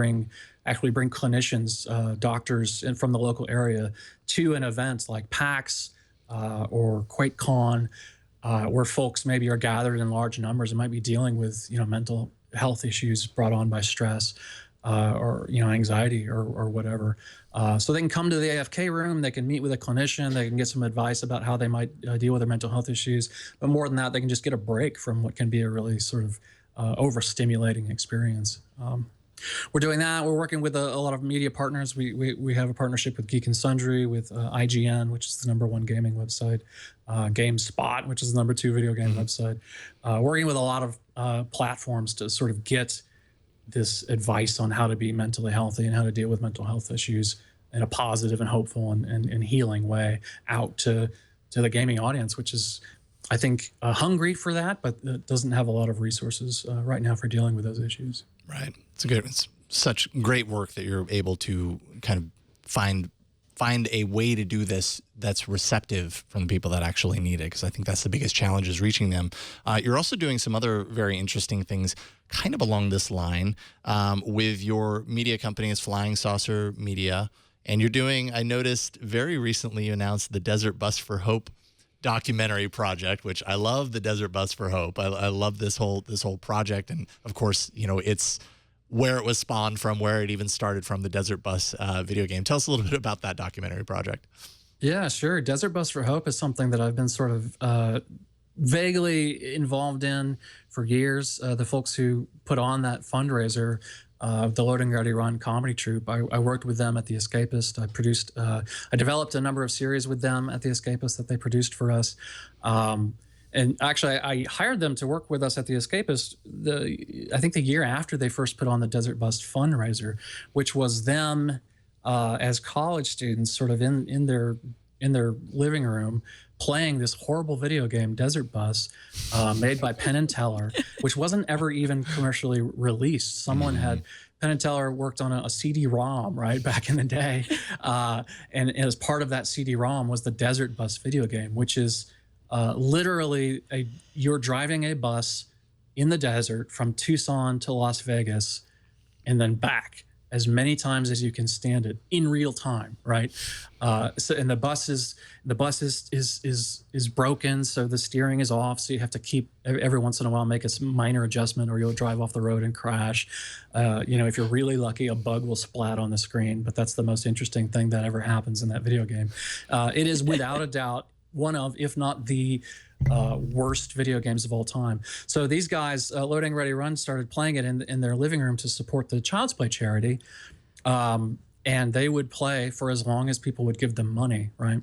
actually bring clinicians, doctors from the local area to an event like PAX or QuakeCon, where folks maybe are gathered in large numbers and might be dealing with mental health issues brought on by stress or anxiety or whatever. So they can come to the AFK room, they can meet with a clinician, they can get some advice about how they might deal with their mental health issues. But more than that, they can just get a break from what can be a really sort of overstimulating experience. We're doing that. We're working with a lot of media partners. We have a partnership with Geek and Sundry, with IGN, which is the #1 gaming website, GameSpot, which is the #2 video game website. Working with a lot of platforms to sort of get this advice on how to be mentally healthy and how to deal with mental health issues in a positive and hopeful and healing way out to the gaming audience, which is, I think, hungry for that, but doesn't have a lot of resources right now for dealing with those issues. Right. It's such great work that you're able to kind of find a way to do this that's receptive from the people that actually need it, because I think that's the biggest challenge, is reaching them. You're also doing some other very interesting things kind of along this line with your media company is Flying Saucer Media, and you're doing, I noticed very recently you announced the Desert Bus for Hope documentary project, which I love. The Desert Bus for Hope. I love this whole project, and of course, it's where it was spawned from, where it even started from, the Desert Bus video game. Tell us a little bit about that documentary project. Yeah, sure. Desert Bus for Hope is something that I've been sort of vaguely involved in for years. The folks who put on that fundraiser, the Loading Ready Run comedy troupe, I worked with them at The Escapist. I developed a number of series with them at The Escapist that they produced for us. And actually, I hired them to work with us at The Escapist, I think the year after they first put on the Desert Bus fundraiser, which was them as college students sort of in their living room playing this horrible video game, Desert Bus, made by Penn and Teller, which wasn't ever even commercially released. Someone had, Penn and Teller worked on a CD-ROM, right, back in the day. And as part of that CD-ROM was the Desert Bus video game, which is literally you're driving a bus in the desert from Tucson to Las Vegas and then back as many times as you can stand it in real time, right? So, and the bus is broken, so the steering is off. So you have to keep every once in a while make a minor adjustment, or you'll drive off the road and crash. You know, if you're really lucky, a bug will splat on the screen. But that's the most interesting thing that ever happens in that video game. It is without a doubt one of, if not the worst video games of all time. So these guys, Loading Ready Run, started playing it in their living room to support the Child's Play charity. And they would play for as long as people would give them money, right?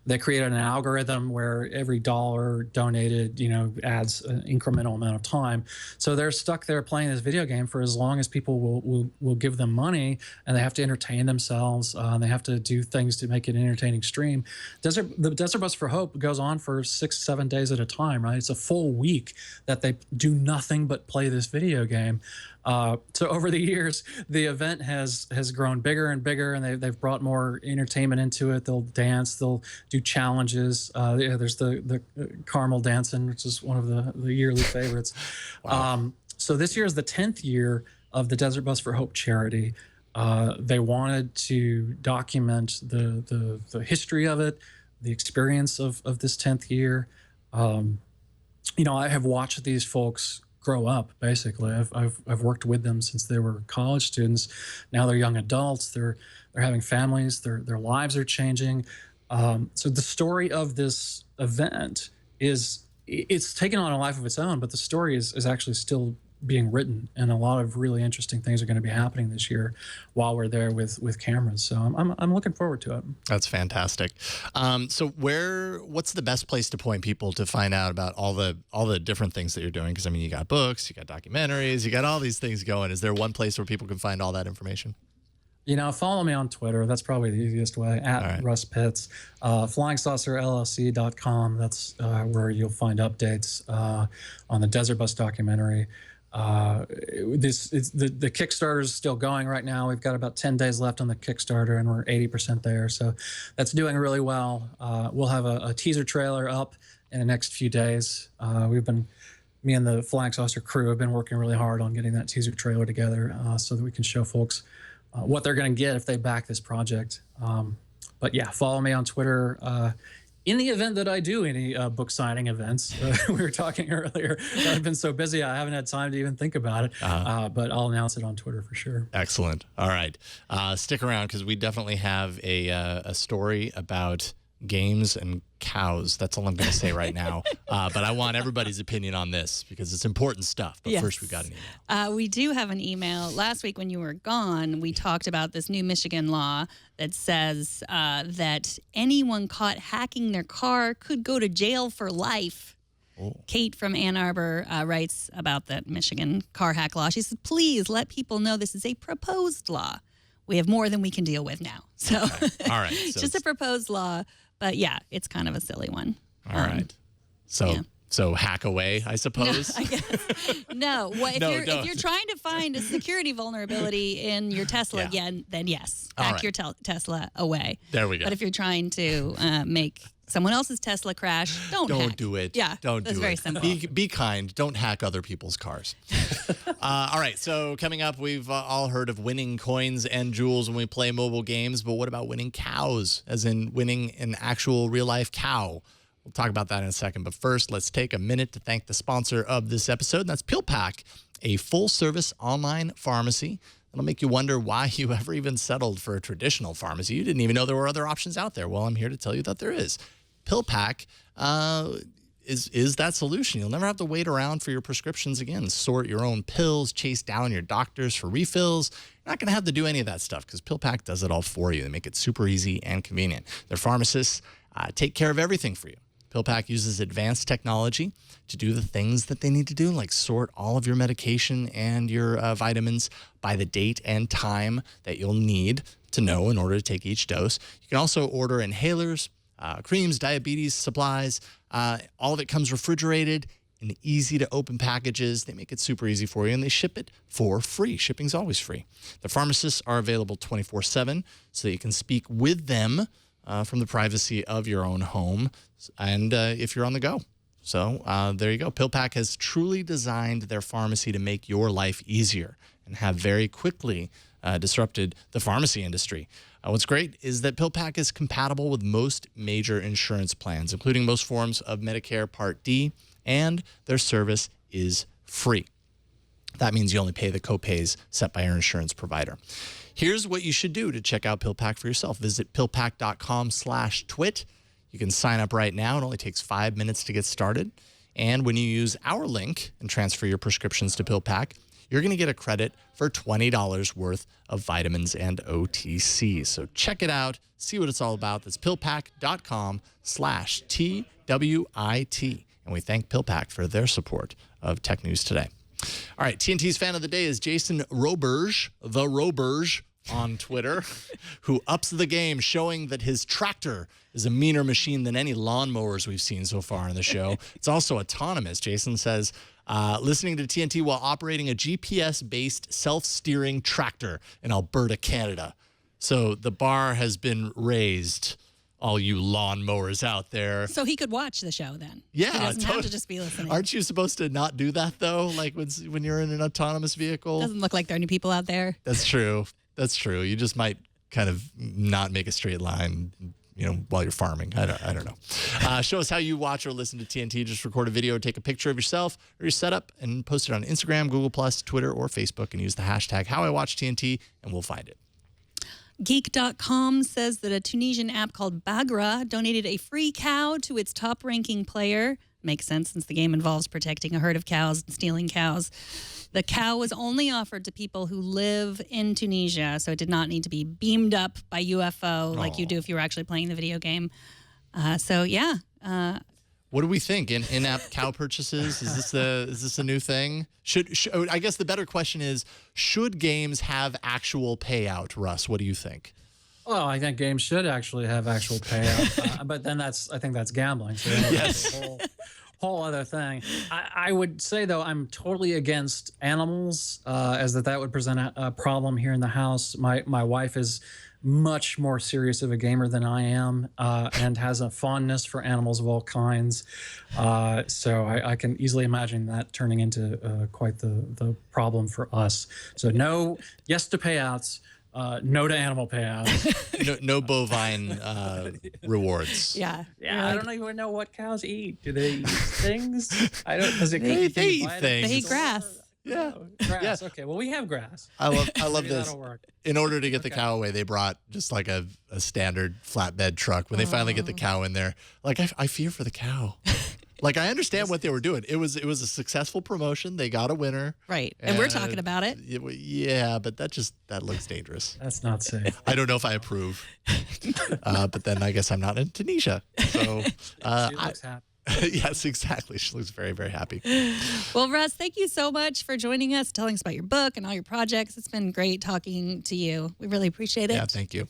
They created an algorithm where every dollar donated, you know, adds an incremental amount of time. So they're stuck there playing this video game for as long as people will give them money, and they have to entertain themselves. And they have to do things to make it an entertaining stream. The Desert Bus for Hope goes on for 6-7 days at a time, right? It's a full week that they do nothing but play this video game. So over the years, the event has grown bigger and bigger, and they've brought more entertainment into it. They'll dance, they'll do challenges. Yeah, there's the caramel dancing, which is one of the yearly favorites. Wow. So this year is the 10th year of the Desert Bus for Hope charity. They wanted to document the history of it, the experience of this 10th year. You know, I have watched these folks grow up. Basically, I've worked with them since they were college students. Now they're young adults. They're having families. Their lives are changing. So the story of this event it's taken on a life of its own, but the story is actually still being written, and a lot of really interesting things are going to be happening this year while we're there with cameras. So I'm looking forward to it. That's fantastic. So what's the best place to point people to find out about all the different things that you're doing? Because I mean, you got books, you got documentaries, you got all these things going. Is there one place where people can find all that information? You know, follow me on Twitter. That's probably the easiest way, at Russ Pitts. FlyingSaucerLLC.com. That's where you'll find updates on the Desert Bus documentary. The Kickstarter is still going right now. We've got about 10 days left on the Kickstarter, and we're 80% there. So that's doing really well. We'll have a teaser trailer up in the next few days. Me and the Flying Saucer crew have been working really hard on getting that teaser trailer together so that we can show folks what they're going to get if they back this project. But yeah, follow me on Twitter. In the event that I do any book signing events, we were talking earlier, I've been so busy I haven't had time to even think about it, but I'll announce it on Twitter for sure. Excellent. All right. Stick around, because we definitely have a story about games and cows. That's all I'm going to say right now. But I want everybody's opinion on this, because it's important stuff. But first, we got an email. We do have an email. Last week when you were gone, we talked about this new Michigan law that says that anyone caught hacking their car could go to jail for life. Oh. Kate from Ann Arbor writes about that Michigan car hack law. She says, please let people know this is a proposed law. We have more than we can deal with now. So, okay. All right. So just a proposed law. But yeah, it's kind of a silly one. All right. So hack away, I suppose. No, I guess. No. Well, if you're trying to find a security vulnerability in your Tesla again, then yes, hack your Tesla away. There we go. But if you're trying to make someone else's Tesla crash, don't do it. Yeah, don't do it. That's very simple. Be kind. Don't hack other people's cars. All right. So coming up, we've all heard of winning coins and jewels when we play mobile games, but what about winning cows, as in winning an actual real life cow? We'll talk about that in a second. But first, let's take a minute to thank the sponsor of this episode, and that's PillPack, a full-service online pharmacy that'll make you wonder why you ever even settled for a traditional pharmacy. You didn't even know there were other options out there. Well, I'm here to tell you that there is. PillPack is that solution. You'll never have to wait around for your prescriptions again, sort your own pills, chase down your doctors for refills. You're not going to have to do any of that stuff, because PillPack does it all for you. They make it super easy and convenient. Their pharmacists take care of everything for you, PillPack uses advanced technology to do the things that they need to do, like sort all of your medication and your vitamins by the date and time that you'll need to know in order to take each dose. You can also order inhalers, creams, diabetes supplies. All of it comes refrigerated in easy to open packages. They make it super easy for you, and they ship it for free. Shipping's always free. The pharmacists are available 24/7 so that you can speak with them from the privacy of your own home and if you're on the go. So there you go. PillPack has truly designed their pharmacy to make your life easier and have very quickly disrupted the pharmacy industry. What's great is that PillPack is compatible with most major insurance plans, including most forms of Medicare Part D, and their service is free. That means you only pay the copays set by your insurance provider. Here's what you should do to check out PillPack for yourself. Visit pillpack.com/twit. You can sign up right now. It only takes 5 minutes to get started. And when you use our link and transfer your prescriptions to PillPack, you're going to get a credit for $20 worth of vitamins and OTC. So check it out. See what it's all about. That's pillpack.com/TWIT. And we thank PillPack for their support of Tech News Today. All right, TNT's fan of the day is Jason Roberge, the Roberge on Twitter, who ups the game, showing that his tractor is a meaner machine than any lawnmowers we've seen so far in the show. It's also autonomous. Jason says, listening to TNT while operating a GPS-based self-steering tractor in Alberta, Canada. So the bar has been raised, all you lawnmowers out there. So he could watch the show then. Yeah. He doesn't have to just be listening. Aren't you supposed to not do that, though, like when you're in an autonomous vehicle? Doesn't look like there are any people out there. That's true. That's true. You just might kind of not make a straight line, while you're farming. I don't know. Show us how you watch or listen to TNT. Just record a video, take a picture of yourself or your setup, and post it on Instagram, Google+, Twitter, or Facebook, and use the hashtag #HowIWatchTNT, and we'll find it. Geek.com says that a Tunisian app called Bagra donated a free cow to its top-ranking player. Makes sense since the game involves protecting a herd of cows and stealing cows. The cow was only offered to people who live in Tunisia, so it did not need to be beamed up by UFO like you do if you were actually playing the video game. What do we think? In-app cow purchases? Is this a new thing? Should I guess the better question is, should games have actual payout, Russ? What do you think? Well, I think games should actually have actual payout, but then I think that's gambling. So yes. That's a whole other thing. I would say, though, I'm totally against animals, as that would present a problem here in the house. My wife is much more serious of a gamer than I am, and has a fondness for animals of all kinds. So I can easily imagine that turning into quite the problem for us. So yes to payouts. No to animal payouts. No bovine rewards. Yeah. I don't even know what cows eat. Do they eat things? I don't. Does it They eat things. They eat grass. Yeah. Grass. Yeah. Okay. Well, we have grass. I love this. That'll work. In order to get the cow away, they brought just like a standard flatbed truck. When they finally get the cow in there, like I fear for the cow. Like, I understand what they were doing. It was a successful promotion. They got a winner. Right. And we're talking about it. Yeah, but that looks dangerous. That's not safe. I don't know if I approve. But then I guess I'm not in Tunisia. So She looks happy. yes, exactly. She looks very, very happy. Well, Russ, thank you so much for joining us, telling us about your book and all your projects. It's been great talking to you. We really appreciate it. Yeah, thank you.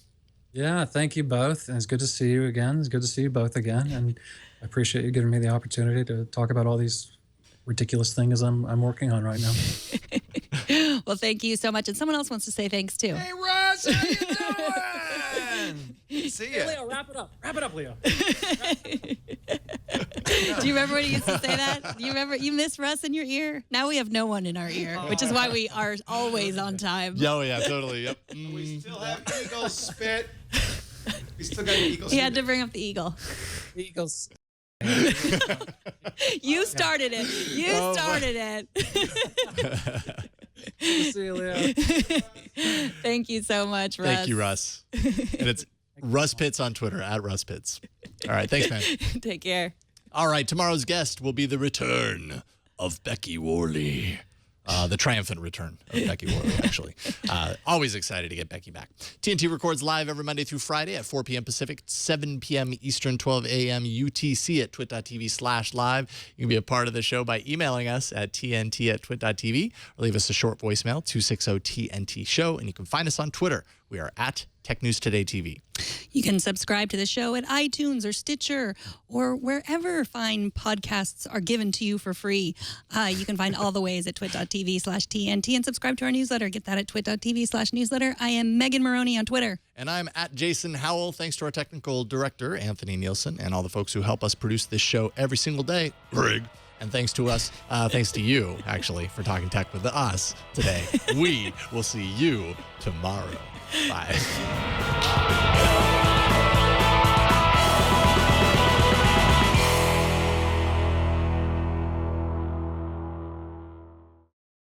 Yeah, thank you both. And it's good to see you again. It's good to see you both again. And I appreciate you giving me the opportunity to talk about all these ridiculous things I'm working on right now. Well, thank you so much. And someone else wants to say thanks, too. Hey, Russ, how you doing? See ya. Leo, wrap it up. Wrap it up, Leo. Do you remember when he used to say that? Do you remember? You miss Russ in your ear? Now we have no one in our ear, which is why we are always on time. Oh, yeah, totally. Yep. We still have eagle spit. We still got eagle spit. He had to bring up the eagle. Eagles. You started it. You started it. See you, Leo. Thank you so much, Russ. Thank you, Russ. And it's Russ Pitts on Twitter, @RussPitts. All right, thanks, man. Take care. All right, tomorrow's guest will be the return of Becky Worley. The triumphant return of Becky Worley, actually. Always excited to get Becky back. TNT records live every Monday through Friday at 4 p.m. Pacific, 7 p.m. Eastern, 12 a.m. UTC at twit.tv/live. You can be a part of the show by emailing us at tnt@twit.tv or leave us a short voicemail, 260-TNT-SHOW, and you can find us on Twitter. We are at Tech News Today TV. You can subscribe to the show at iTunes or Stitcher or wherever fine podcasts are given to you for free. You can find all the ways at twit.tv/TNT and subscribe to our newsletter. Get that at twit.tv/newsletter. I am Megan Morrone on Twitter. And I'm at Jason Howell. Thanks to our technical director, Anthony Nielsen, and all the folks who help us produce this show every single day. Greg. And thanks to us, thanks to you, actually, for talking tech with us today. We will see you tomorrow. Bye.